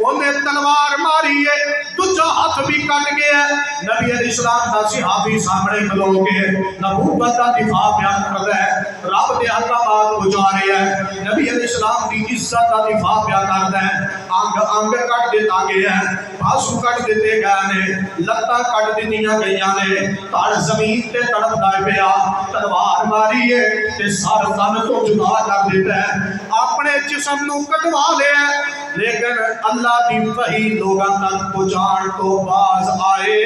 انہیں تلوار ماری ہے دجا ہاتھ بھی کٹ گیا ہے۔ نبی علیہ السلام دا صحابی سامنے کھلو کے نبوت دا دفاع بیان کر رہا ہے، رب دے احکامات پہنچا رہا ہے، نبی علیہ السلام دی عزت دا دفاع بیان کرتا ہے، انگ کٹ دیتا گیا ہے، بازو کٹ دیتے گئے نے، لتاں کٹ دیتیاں گئیاں نے، تڑ زمین تے تڑپ دائے پیا، تلوار ماری ہے تے سر تن تو جدا کر دیتا ہے، اپنے جسم نو کٹوا لے ہے، لیکن اللہ دی وحی لوگاں تک پہنچان تو باز آئے۔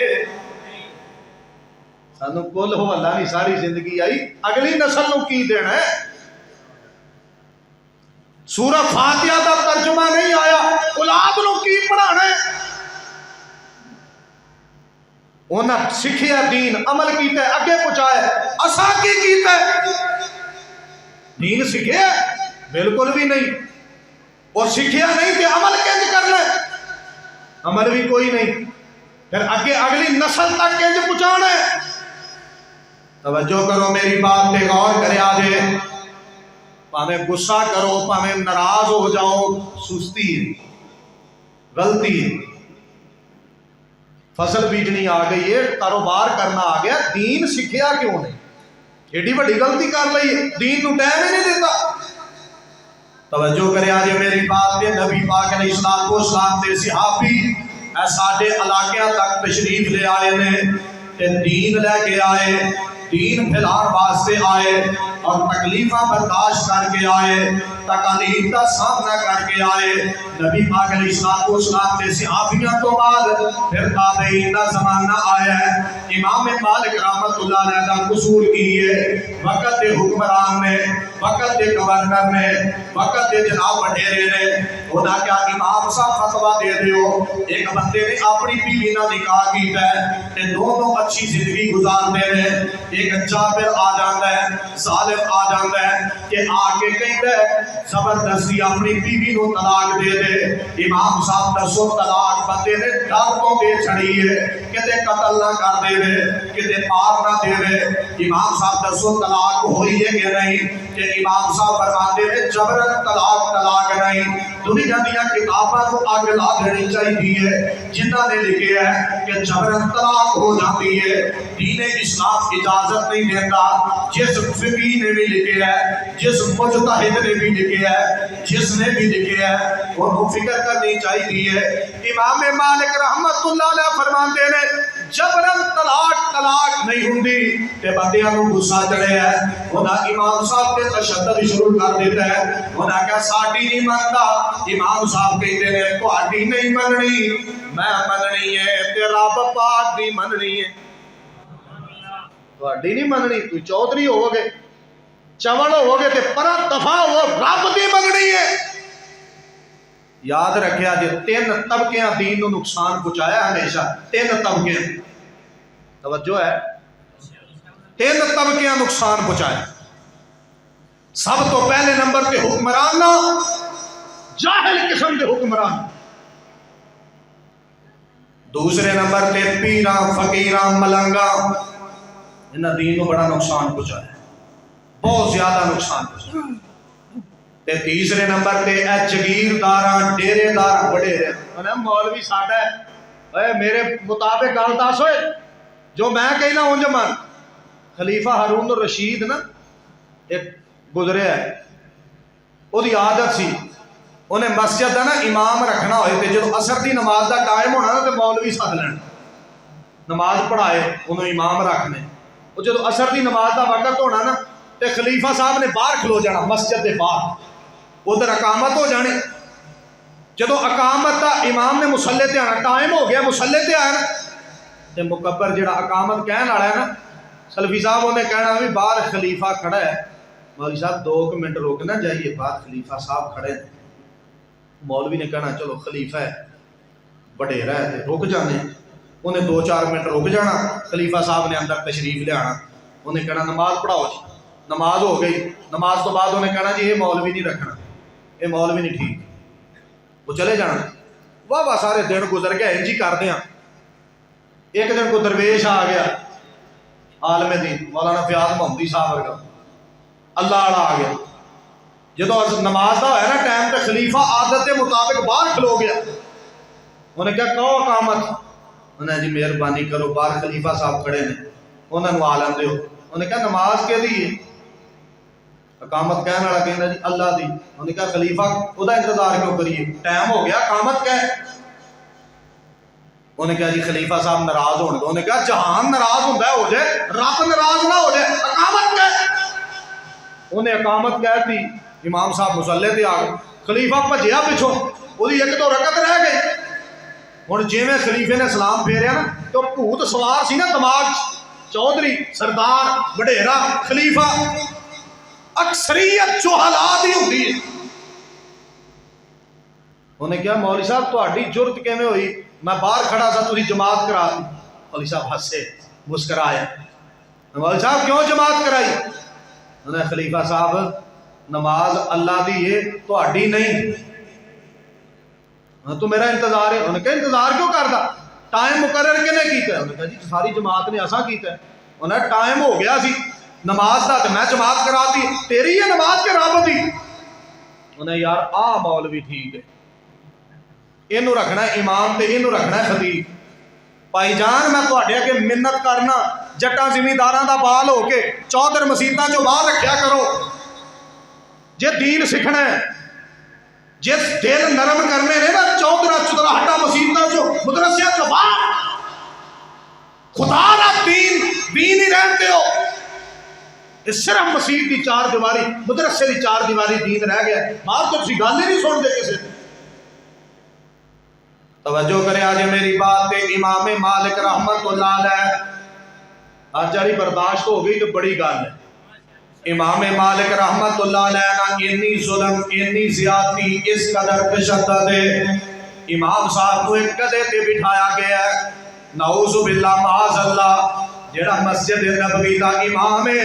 سانو کل ہو اللہ کی ساری زندگی آئی، اگلی نسل نو کی دینا ہے؟ سورہ فاتحہ دا ترجمہ نہیں آیا، اولاد نو کی پڑھانا ہے؟ انہاں سکھیا دین عمل کیتا ہے اگے پہنچایا، اساں کی کیتا ہے؟ دین سکھیا بالکل بھی نہیں، اور سکھیا نہیں کہ عمل کینج کرنا ہے؟ عمل بھی کوئی نہیں، پھر اگے اگلی نسل تک کینج پہنچانا ہے؟ توجہ کرو میری بات پہ غور کرے آجے، پاہمیں غصہ کرو پاہمیں ناراض ہو جاؤ، سستی غلطی، فصل بیجنی آ گئی ہے، کاروبار کرنا آ گیا، دین سکھیا کیوں نہیں؟ ایڈی بڑی غلطی کر لئی، دین نو ٹائم ہی نہیں دیتا۔ توجہ کرے آجے میری بات پہ، نبی پاک علیہ السلام دے صحابی اے ساڈے علاقے تک تشریف لے آئے نے تے دین لے کے آئے، دین پھیلان واسطے آئے، اور تکلیفاں برداشت کر کے آئے، تکالیف کا سامنا کر کے آئے۔ نبی پاک علیہ السلام کے صحابیوں تو بعد پھر تابعین کا زمانہ آیا ہے۔ امام مالک رحمت اللہ علیہ کا قصور کیے، وقت دے حکمران نے، وقت دے گورنر نے، وقت دے جناب وڈیرے نے انہاں کیا امام صاحب فتویٰ دے دیو، ایک بندے نے اپنی بیوی نہ نکاح کیتا ہے تے دونوں اچھی زندگی گزارتے ہیں، ایک جابر آ جاتا ہے، ظالم آ جاتا ہے کہ آ کے کہتا ہے زبردستی اپنی بیوی نو طلاق دے دے۔ امام صاحب دسو طلاق بندے نے ڈر تو دے چھڑی ہے کتے قتل نہ کر دے دے، کتے مار نہ دے دے۔ امام صاحب دسو طلاق ہوئی ہے کہ نہیں؟ کہ امام صاحب فرماتے ہیں جبرن طلاق نہیں۔ دنیا دیا کتاباں کو آگ لا دینی چاہیے جنہاں نے لکھے ہے کہ جبرن طلاق ہو جاتی ہے۔ دین اسلام اجازت نہیں دیتا۔ جس فقی نے بھی لکھے ہے، جس مجتہد نے بھی لکھے ہے، جس نے بھی لکھے ہے ان کو فکر کرنی چاہیے۔ امام مالک رحمت اللہ علیہ فرماتے ہیں جبرن طلاق نہیں ہوندی تے بندیاں نوں غصہ چڑھے ہے۔ انہاں امام صاحب تے تشدد شروع کر دیتا ہے، انہاں کہا ساڈی نہیں منتا۔ امام صاحب کہتے ہیں تہاڈی نہیں مننی، میں مننی ہے تے رب پاک دی مننی ہے۔ تہاڈی نہیں مننی، تو چودھری ہو گے، چمن ہو گے تے پرا دفاع ہو، رب دی مننی ہے۔ یاد رکھیا جی تین طبقیاں دین نو نقصان پہنچایا ہمیشہ، تین طبقے، توجہ ہے، تین طبقیاں نقصان پہنچایا۔ سب تو پہلے نمبر پہ حکمران جاہل قسم کے حکمران، دوسرے نمبر پہ پیراں فقیراں ملنگاں، انہاں دین نو بڑا نقصان پہنچایا، بہت زیادہ نقصان پہنچایا۔ تے تیسرے نمبر تے اے جگیرداراں ڈیرے دار بڑے رہے، مولوی ساڈا ہے، اے میرے مطابق گل دس ہوئے جو میں کہنا ہوں جمان۔ خلیفہ ہارون الرشید نا ایک گزرے ہے، وہ دی عادت سی انہیں مسجد دا نا امام رکھنا ہوئے تے جو عصر دی نماز دا قائم ہونا نا تے مولوی ساتھ لین نماز پڑھائے انہوں امام رکھنے۔ وہ جو عصر دی نماز دا وقت ہونا نا تے خلیفہ صاحب نے باہر کھلو جانا مسجد دے باہر، ادھر اقامت ہو جانے۔ جدو اقامت دا امام نے مسلے تے آنا، ٹائم ہو گیا مسلے تے آنا تے مکبر جڑا اقامت کہن والا ہے نا سلفی صاحب انہیں کہنا بھی باہر خلیفہ کھڑا ہے، مولوی صاحب 2 منٹ روکنا جائیے، باہر خلیفہ صاحب کھڑے ہیں۔ مولوی نے کہنا چلو خلیفہ ہے وڈیرا ہے رک جانے، انہیں 2-4 منٹ رک جانا، خلیفہ صاحب نے اندر تشریف لے آنا، انہیں کہنا نماز پڑھاؤ جی، نماز ہو گئی، نماز تو بعد انہیں کہنا جی یہ مولوی نہیں رکھنا، یہ مولوی نہیں ٹھیک، وہ چلے جانا۔ واہ سارے دن گزر گئے انجی کر دیا۔ ایک دن کو درویش آ گیا عالم دین مولانا فیاض محمدی صاحب ورگا، اللہ والا آ گیا۔ جدو نماز دا ہے نا ٹائم تے خلیفہ عادت کے مطابق باہر کھلو گیا، انہیں کہا کہو اقامت، انہیں جی مہربانی کرو باہر خلیفہ صاحب کھڑے نے، انہوں عالم دیو۔ انہیں کہا نماز کے لیے اقامت کہنے والا کہنا جی اللہ دی، انہیں کہا خلیفہ خدا انتظار کیوں کریے، ٹائم ہو گیا اقامت کہے۔ انہیں کہا جی خلیفہ صاحب ناراض ہونے دو، انہیں کہا جہان ناراض ہوتا ہے ہو جائے، رب ناراض نہ ہو جائے، اقامت کہے۔ انہیں اقامت کہہ دی، امام صاحب مسلے تے آ گئے، خلیفہ بھجیا پچھوں، وہی 1-2 رکعت رہ گئی۔ ہن جویں خلیفے نے سلام پھیریا نا تو بھوت سوار سی نا دماغ، چودھری سردار وڈیرا خلیفہ، اکثریت جہالات ہی ہوتی ہے۔ انہیں کہا مولوی صاحب تہاڈی جرت کیویں ہوئی، میں باہر کھڑا تھا تسی جماعت کرا دی۔ مولوی صاحب ہنسے مسکرائے، مولوی صاحب کیوں جماعت کرائی؟ انہیں خلیفہ صاحب نماز اللہ دی ہے تہاڈی نہیں، تو میرا انتظار ہے۔ انہیں کہا انتظار کیوں کردا، ٹائم مقرر کنے کیتا ہے؟ انہیں کہا جی ساری جماعت نے ایسا کیتا ہے۔ انہیں ٹائم ہو گیا سی نماز دا تے میں جماعت کرا دی، تیری ہے نماز کے رب دی۔ انہیں یار آ مولوی ٹھیک ہے، اینو رکھنا ہے امام تے اینو رکھنا ہے خطیب۔ بھائی جان میں تہاڈے اگے منت کرنا، جٹاں زمینداراں دا بال ہو کے چودھر مسیتاں چوں باہر رکھیا کرو، جے دین سکھنا ہے، جس دل نرم کرنے نے نا چودھرا چودراہٹا مسیتاں چوں مدرسیاں چوں باہر، خدا دا دین ہی رہتے ہو، کہ صرف مسیح کی چار دیواری مدرسے کی چار دیواری دین رہ گیا باہر تو تسی گل ہی نہیں سنتے کسی نے توجہ کرے آج میری بات تے امام مالک رحمت اللہ علیہ آج جاری برداشت ہو گئی تو بڑی گل ہے امام مالک رحمت اللہ علیہ نا انی ظلم انی زیادتی اس قدر تشدد ہے امام صاحب کو ایک قدے تے بٹھایا گیا ہے نعوذ باللہ معاذ اللہ جڑا مسجد نبوی دا امام ہے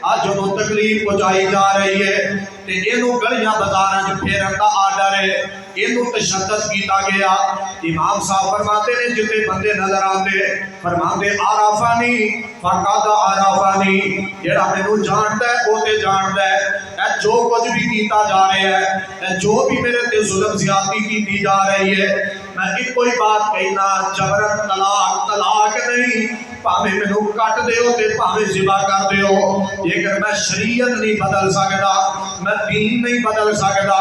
آج انہوں تکلیف پہنچائی جا رہی ہے تے انہوں گلیاں بازاراں جو پھیرن دا آرڈر ہے انہوں تشدد کیتا گیا امام صاحب فرماتے نے جتے بندے نظر آندے فرماندے عرفانی فقط عرفانی جڑا مینوں جاندا ہے او تے جاندا ہے اے جو کچھ بھی کیتا جا رہا ہے اے جو بھی میرے تے ظلم زیادتی کیتی جا رہی ہے میں ایک کوئی بات کہنا جبرن طلاق نہیں پاویں مینوں کٹ دیو تے پاویں ذبح کر دیو لیکن میں شریعت نہیں بدل سکدا میں دین نہیں بدل سکدا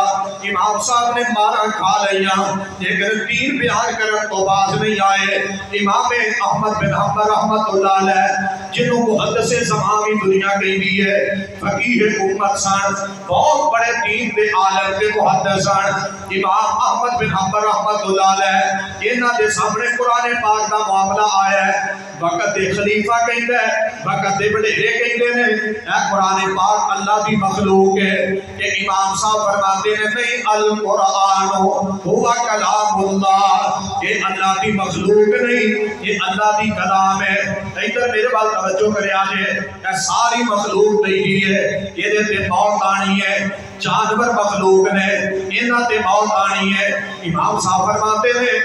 امام صاحب نے مارا کھا لیاں لیکن دین بیان کرن تو باز نہیں آئے امام احمد بن حنبل رحمت اللہ علیہ جنہوں محدث زمان کی دنیا کہی دی ہے فقیہ امت سن بہت بڑے دین دے عالم دے محدث سن امام احمد بن حنبل رحمت اللہ علیہ انہاں دے سامنے قرآن پاک دا معاملہ آیا ہے وقت دے خلیفہ کہندے ہے وقت دے وڈیرے کہندے نے اے قرآن پاک اللہ دی مخلوق ہے کہ امام صاحب فرماتے ہیں نہیں القرآن ہوا کلام اللہ یہ اللہ دی مخلوق نہیں یہ اللہ دی کلام ہے ادھر میرے بات توجہ کرے آجے اے ساری مخلوق دی ہے یہ دے موت آنی ہے جانور مخلوق نے انہاں تے موت آنی ہے امام صاحب فرماتے ہیں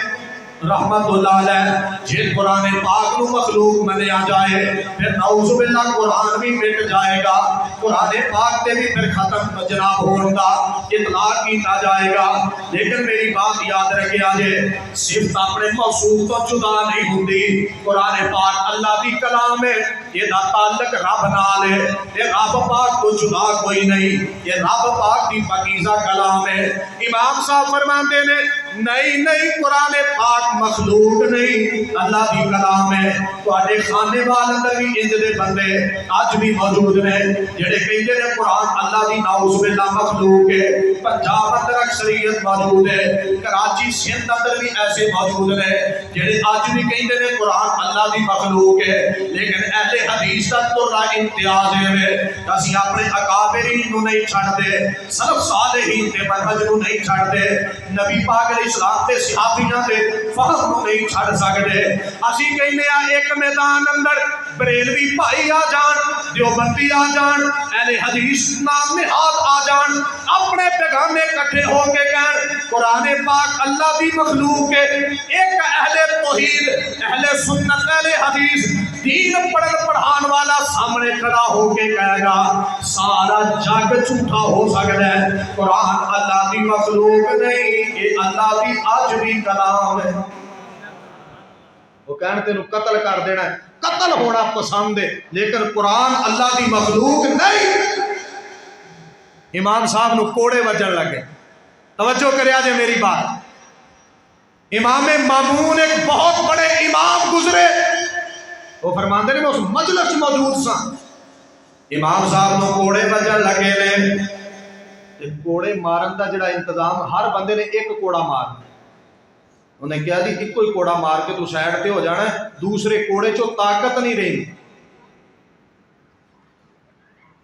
رحمت اللہ علیہ جن قرآن پاک نو مخلوق منیا جائے پھر نعوذ باللہ قرآن بھی مٹ جائے گا قرآن پاک تے بھی پھر ختم جناب ہوگا اطلاق کیتا جائے گا لیکن میری بات یاد رکھے آجے صرف اپنے موصوف تو جدا نہیں ہوتی قرآن پاک اللہ دی کلام ہے یہ دا تعلق رب نال ہے یہ رب پاک تو جدا کوئی نہیں یہ رب پاک دی پاکیزہ کلام ہے امام صاحب فرماتے نے نہیں قرآن پاک مخلوق نہیں اللہ دی کلام ہے تواڈے خانے وال اندر بھی انج دے بندے اج بھی موجود نے جڑے کہندے نے قرآن اللہ دی نعوذ باللہ مخلوق ہے پنجاب اندر اکثریت موجود ہے کراچی سندھ اندر بھی ایسے موجود نے جڑے اج بھی کہندے نے قرآن اللہ دی مخلوق ہے لیکن اہل حدیث دا ترا امتیاز ہے اسی اپنے اکابرین نو نہیں چھڑ دے سلف صالحین تے منہج نو نہیں چھڑ دے نبی پاک علیہ السلام تے صحابیاں تے فہم نو نہیں چھڑ سکدے اسی کہنے آ ایک میدان اندر بریلوی بھائی آ جان دیوبندی آ جان اہل حدیث نام نہاد آ جان اپنے پیغامے کٹھے ہو کے کہن قرآن پاک اللہ دی مخلوق ہے ایک اہل توحید اہل سنت اہل حدیث دین پڑھن پڑھان والا سامنے کھڑا ہو کے کہے گا سارا جگ جھوٹا ہو سکتا ہے قرآن اللہ دی مخلوق نہیں یہ اللہ دی آج بھی کلام ہے وہ کہنے تینوں قتل کر دینا ہے قتل ہونا پسند ہے لیکن قرآن اللہ دی مخلوق نہیں امام صاحب نو کوڑے وجن لگے توجہ کرے آجے میری بات امام مامون ایک بہت بڑے امام گزرے وہ فرماندے نے میں اس مجلس موجود سا امام صاحب نو کوڑے وجن لگے نے کوڑے مارن دا جڑا انتظام ہر بندے نے ایک کوڑا مارنا انہیں کہا جی ایک کوئی کوڑا مار کے تو سائڈ پہ ہو جانا ہے دوسرے کوڑے چو طاقت نہیں رہی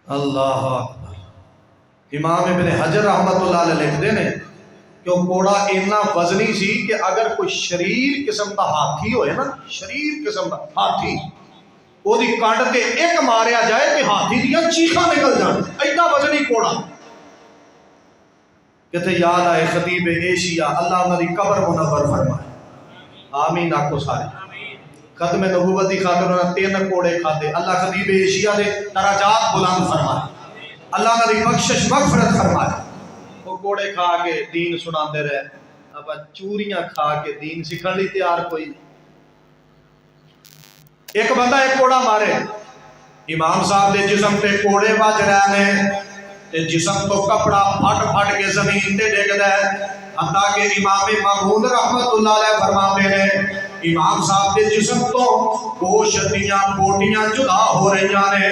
اللہ اکبر امام ابن حجر رحمت اللہ علیہ لکھ دے نے کہ وہ کوڑا اتنا وزنی سی کہ اگر کوئی شریر قسم دا ہاتھی ہوئے نا شریر قسم دا ہاتھی وہ دی کانڈ کے ایک ماریا جائے کہ ہاتھی دیا چیخا نکل جائے اتنا وزنی کوڑا کہتے یاد آئے خطیب ایشیا اللہ انہوں نے قبر منور فرمائے آمین آکو سارے ختم نبوت دی خاطر انہوں نے 3 کوڑے کھاتے اللہ خطیب ایشیا دے درجات بلند فرمائے اللہ انہوں نے بخشش مغفرت فرمائے وہ کوڑے کھا کے دین سنا دے رہے اب چوریاں کھا کے دین سکھن لی تیار کوئی نہیں ایک بندہ ایک کوڑا مارے امام صاحب دے جسم تے کوڑے باج رہے ہیں جسم تو کپڑا پھٹ کے زمین تے ڈگ دے حتیٰ کہ امام مامون رحمت اللہ علیہ فرماتے ہیں امام صاحب کے جسم تو گوشت دیاں بوٹیاں جدا ہو رہی نے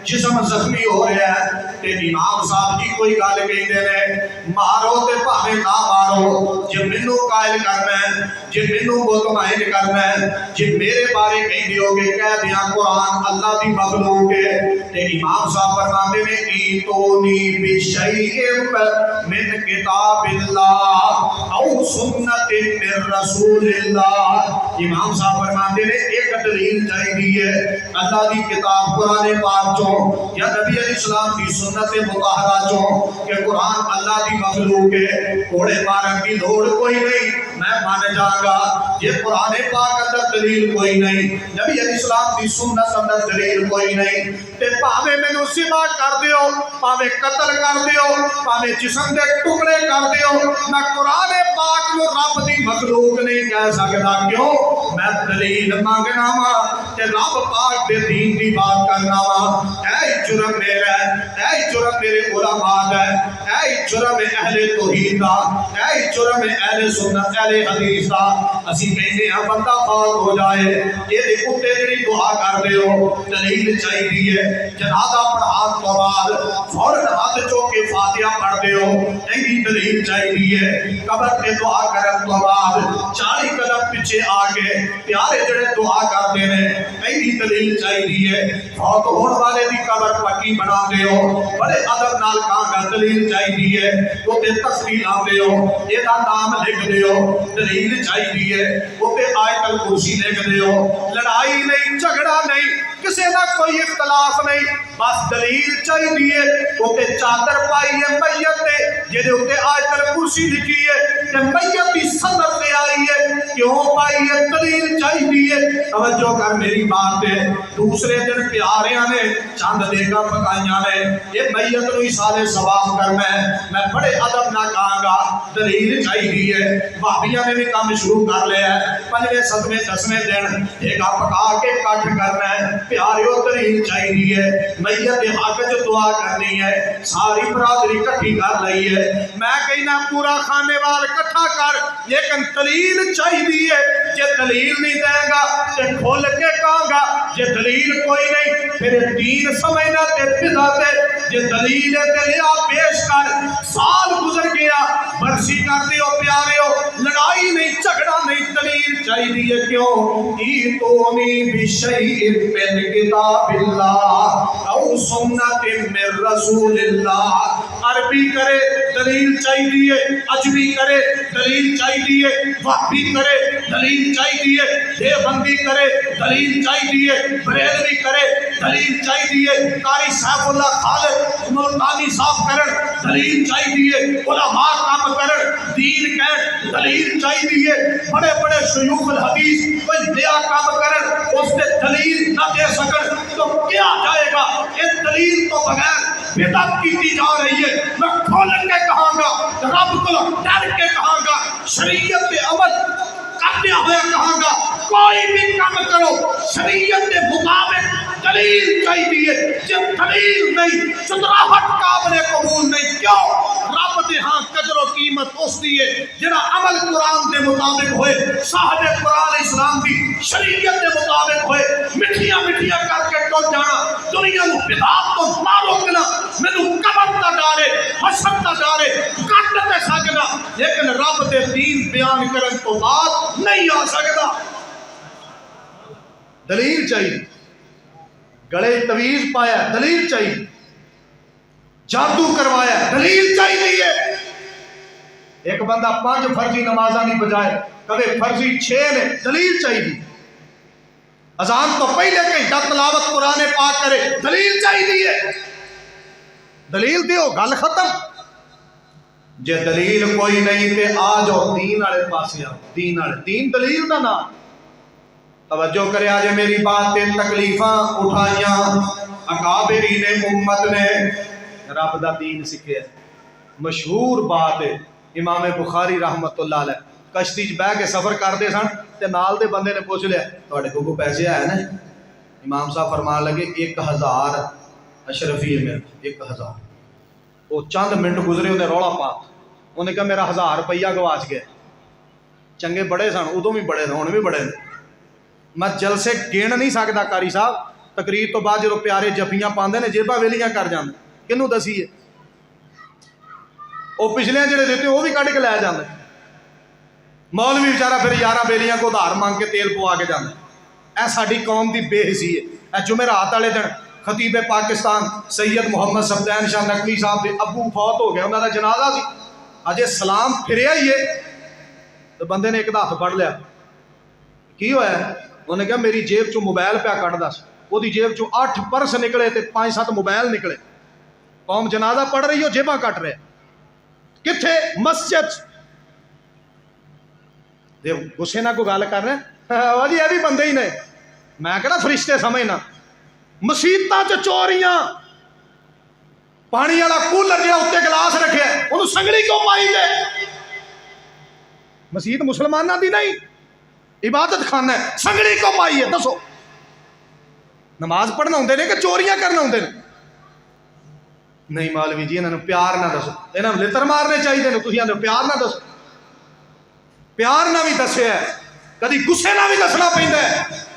جسم زخمی ہو رہا ہے تے امام صاحب کی کوئی گل کہندے نے مارو تے بھاویں نہ مارو، جے مینوں قائل کرنا ہے، جے مینوں مطمئن کرنا ہے، جے میرے بارے کہندے ہو کہ کہہ دیاں قرآن اللہ دی مخلوق ہے، تے امام صاحب فرماندے نے ایتونی بشیء من کتاب اللہ او سنت من رسول اللہ۔ امام صاحب فرماندے نے ایک دلیل چاہیے ہے اللہ دی کتاب قرآن پاک چوں یا نبی علیہ السلام کی سنت مطہرہ چوں کہ قرآن اللہ دی مخلوق ہے، گھوڑے مارن کی لوڑ کوئی نہیں، میں مان جاؤں گا یہ قرآن پاک اندر دلیل کوئی نہیں، نبی علیہ السلام کی سنت اندر دلیل کوئی نہیں، تے پاویں مینوں ذبح کر دیو، پاویں قتل کر دیو، پاویں جسم دے ٹکڑے کر دیو، میں قرآن پاک نو رب دی مخلوق نہیں کہہ سکتا، کیوں؟ میں دلیل مانگنا وا تے رب پاک دے دین دی بات کرنا وا۔ اے جرم میرا ہے، اے جرم میرے علماء دا ہے، اے جرم اہل توحید دا، اے جرم اہل سنت اہل حدیث دا۔ اسی کہنے ہاں بندہ فوت ہو جائے یہ دے کتے جڑی دعا کر دے ہو دلیل چاہیے، جنازہ پڑھان تو بعد فوراً ہاتھ چوکے فاتحہ پڑھ دے ہو ایسی دلیل چاہیے، قبر پہ دعا کرن تو بعد 40 قدم پیچھے آگے پیارے جڑے دعا کر دے نے ایسی دلیل چاہیے، فوت ہون والے دی قبر پکی بنا دے ہو بڑے ادب نال کہاں دلیل چاہیے، وہ تے تصویر آن دے ہو یہ دا نام لکھ دے ہو دلیل چاہیے، وہ تے آیت الکرسی لکھ دے ہو، لڑائی نہیں جھگڑا نہیں کسی دا کوئی اختلاف نہیں، بس دلیل چاہیے، وہ تے چادر پائی ہے میت تے جہدے اوتے آیت الکرسی لکھی ہے تے میت دی صدر تے آئی ہے، کیوں پائی ہے؟ دلیل چاہیے۔ توجہ کر میری بات تے دوسرے دن پیاریاں نے چاند دیگا پکائیاں نے یہ میت نو ایصال ثواب کرنا ہے، میں بڑے ادب نہ کہاں گا دلیل چاہیے۔ بھابیاں نے بھی کام شروع کر لیا ہے، 5ویں 7ویں 10ویں دن دیگا پکا کے کٹ کرنا ہے، پیاریوں دلیل چاہیے، میت حق جو دعا کرنی ہے، ساری برادری کٹھی کر لئی ہے، میں کہنا پورا خانے وال کٹھا کر، لیکن دلیل چاہیے، جے دلیل نہیں دے گا تے کھول کے کہاں گا، جے دلیل کوئی نہیں پھر دین سمجھنا تے بدعت ہے، جے دلیل تے لیا پیش کر، سال گزر گیا برسی کر دیو پیاریو، لڑائی نہیں جھگڑا نہیں، دلیل چاہیے، کیوں؟ ایتونی بشیء من کتاب اللہ او سنت من رسول اللہ۔ عربی کرے دلیل چاہیے، عجمی کرے دلیل چاہیے، وہابی کرے دلیل چاہیے، دیوبندی کرے دلیل چاہیے، بریلوی کرے دلیل چاہیے، قاری صاحب اللہ خالد ملتانی صاحب کرن دلیل چاہیے، علماء کام کرن دین کہن دلیل چاہیے، بڑے بڑے شیوخ الحدیث کوئی نیا کام کرن اس نے دلیل نہ دے سکن تو کیا جائے گا؟ اس دلیل تو بغیر بدعت کی جا رہی ہے، میں کھول کے کہاں گا، رب کو ڈر کے کہاں گا، شریعت پہ عمل کرتے ہوئے کہاں گا، کوئی بھی کام کرو شریعت کے مطابق دلیل چاہیے، جب دلیل نہیں چتراہٹ قابل قبول نہیں، کیوں؟ رب دے ہاں قدر و قیمت اس دیئے جنہ عمل قرآن دے مطابق ہوئے، صاحب قرآن اسلام کی شریعت دے مطابق ہوئے، مٹھیاں مٹھیاں کر کے ٹوٹ جانا، دنیا نو بدعت تو نہ روکنا، مینوں قبر نہ ڈالے، حشر نہ ڈالے، کٹ تے سکنا، لیکن رب دے دین بیان کرن تو بات نہیں آ سکتا۔ دلیل چاہیے، گلے تویز پایا دلیل چاہیے، جادو کروایا دلیل چاہیے، ایک بندہ 5 فرضی نمازاں نہیں بجائے کبھی فرضی 6 نے دلیل چاہیے، اذان تو پہلے گھنٹہ تلاوت قرآن پاک کرے دلیل چاہیے، دلیل دیو گل ختم۔ جے دلیل کوئی نہیں تے آ جاؤ دین والے پاسے آؤ، دین والے دین دلیل دا نام۔ توجہ کرے آج میری بات تے تکلیفاں اٹھائیاں اکابرین امت نے رب دا دین سکھیا، مشہور بات ہے، امام بخاری رحمت اللہ علیہ کشتی چ بہ کے سفر کرتے سن تے نال دے بندے نے پوچھ لیا تواڈے کو پیسے آئے نا؟ امام صاحب فرمان لگے 1000 اشرفی ہے میرے 1000۔ وہ چند منٹ گزرے انہیں رولا پا، انہیں کہا میرا 1000 روپیہ گواچ گیا۔ چنگے بڑے سن ادو بھی بڑے ہن بھی بڑے، میں جلسے گن نہیں سکتا قاری صاحب، تقریر تو بعد جو پیارے جفیاں پاندے نے جیباں ویلیاں کر جاندے کنوں دسیے وہ پچھلے جڑے دیتے وہ بھی کٹ کے لے جاندے مولوی بیچارہ پھر 11 بیلیاں کو ادھار مانگ کے تیل پوا کے جاندے اے ساڈی قوم دی بے حسی ہے اے جمعرات والے دن خطیب پاکستان سید محمد صفدین شاہ نقوی صاحب دے ابو فوت ہو گئے انہاں دا جنازہ سی اجے سلام پھریا ہی ہے تو بندے نے ایک ہاتھ پڑھ لیا کی ہویا ہے انہوں نے کہا میری جیب چوں موبائل پیا کٹدا سی وہ دی جیب چوں 8 پرس نکلے تے 5-7 موبائل نکلے قوم جنازہ پڑھ رہی ہو جیباں کٹ رہے کتھے مسجد دے غصے نہ کو گل کر رہے ہیں جی یہ بھی بندے ہی نے میں کہنا فرشتے سمجھنا مسیتاں چ چوریاں پانی والا کولر جہاں اتنے گلاس رکھے انہوں سنگلی کیوں پائی جے مسیت مسلمانوں دی نہیں عبادت خانہ ہے سنگلی کیوں پائی ہے دسو نماز پڑھنا ہوندے نے کہ چوریاں کرنا ہوندے نے نہیں مولوی جی انہوں نے پیار نہ دسو انہوں نے لتر مارنے چاہیے تھی آدھے پیار نہ دسو پیار نہ بھی دسیا ہے کدی غصے نہ بھی دسنا پیندا ہے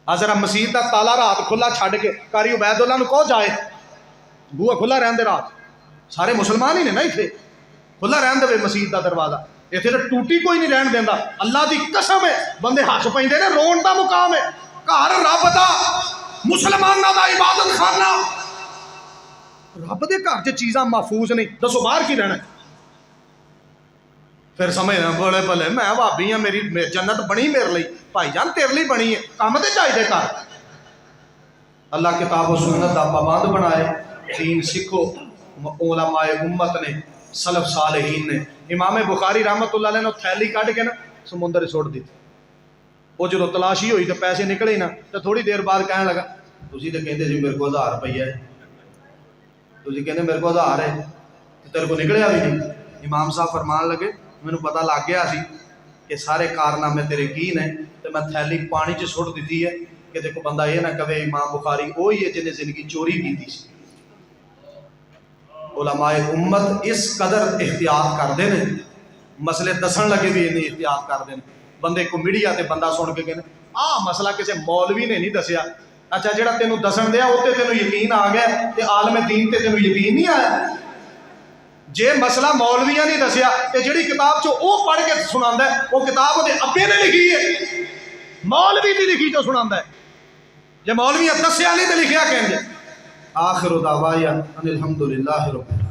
ذرا مسیت کا تالا رات کھلا چھڈ کے قاری عبید اللہ نو کہو جائے بوہا کھلا رہن دے رات سارے مسلمان ہی نے نا اتنے کھلا رہن دے مسیت کا دروازہ اتنے تو ٹوٹی کوئی نہیں رہن دینا اللہ دی قسم ہے بندے ہس پیندے نے رون دا مقام ہے گھر رب دا مسلمانوں دا عبادت خانہ رب دے گھر چ چیزاں محفوظ نہیں دسو باہر کی رہنا پھر سمجھنا بڑے بھلے میں بھابی ہاں میری جنت بنی میرے لیے بھائی جان تیرے لیے بنی ہے کام تے چاہیے کر اللہ کتاب و سنت دا پابند بنائے دین سکھو علماء امت نے سلف صالحین نے امام بخاری رحمت اللہ علیہ نے تھیلی کٹ کے نا سمندر سٹ دی وہ جدو تلاشی ہوئی تو پیسے نکلے نا تو تھوڑی دیر بعد کہنے لگا تسی تو کہتے جی میرے کو 1000 روپیہ ہے تسی کہتے میرے کو 1000 ہے تیرے کو نکلیا بھی نہیں امام صاحب فرمان لگے مینوں پتہ لگ گیا سی کہ سارے کارنامے تیرے کی نے تو میں تھیلی پانی چ سٹ دیتی ہے کہ دیکھو بندہ یہ نہ کہے امام بخاری وہی ہے جنہیں زندگی چوری کی تھی علماء امت اس قدر احتیاط کرتے ہیں مسئلے دسن لگے بھی انہیں احتیاط کرتے ہیں بندے کو میڈیا تے بندہ سن کے کہنے مسئلہ کسی مولوی نے نہیں دسیا اچھا جڑا تینوں دسن دیا وہ تینوں یقین آ گیا تے عالم دین تے تینوں یقین نہیں آیا جے مسئلہ مولویاں نہیں دسیا تے جڑی کتاب چو وہ پڑھ کے سناندا ہے وہ کتاب وہ ابے نے لکھی ہے مولوی دی لکھی جو سناندا ہے جے مولویاں دسیا نہیں تے لکھیا کہیں گے آخر دعوایا ان الحمدللہ رب